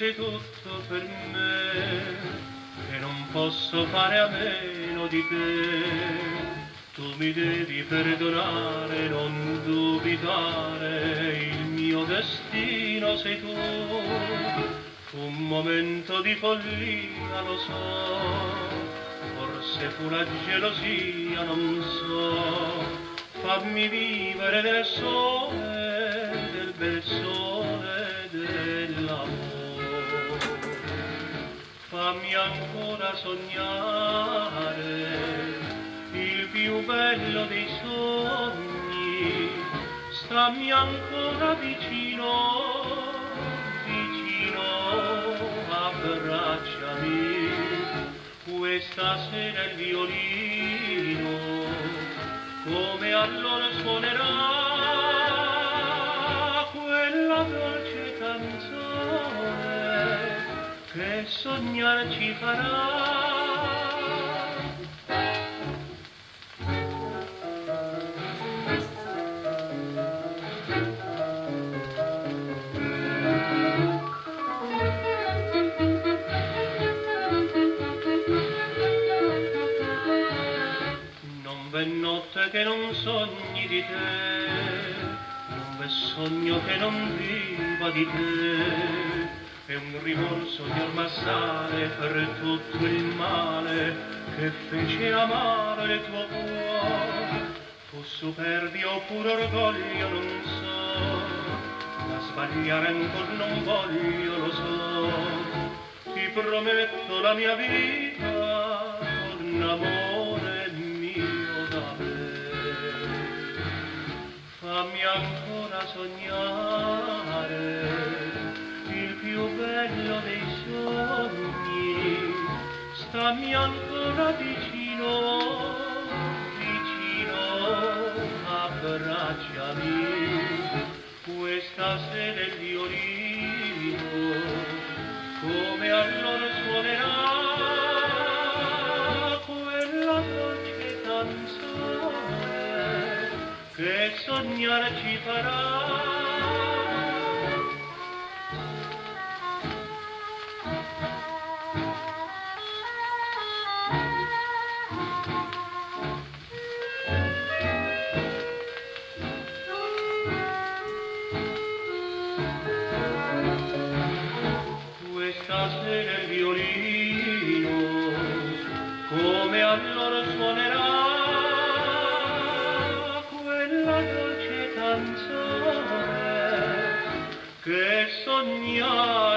sei tutto per me, che non posso fare a meno di te. Tu mi devi perdonare, non dubitare, il mio destino sei tu. Un momento di follia, lo so, forse fu la gelosia, non so. Fammi vivere del sole, del bel sole dell'amore. Fammi ancora sognare il più bello dei sogni. Stammi ancora vicino, vicino, abbracciami. Questa sera il violino come allora suonerà quella dolce canzone che sognare ci farà. V'è notte che non sogni di te, non v'è sogno che non viva di te. È un rimorso di ormassare per tutto il male che fece amare il tuo cuore. Fu superbia oppure orgoglio, non so, ma sbagliare ancora non voglio, lo so. Ti prometto la mia vita con amore mio da me. Fammi ancora sognare il più bello dei sogni. Stammi ancora vicino, vicino, abbracciami. Questa sera il violino come allora suonerà quella dolce canzone che sognare ci farà. Questa sera il violino come allora suonerà quella dolce canzone che sognare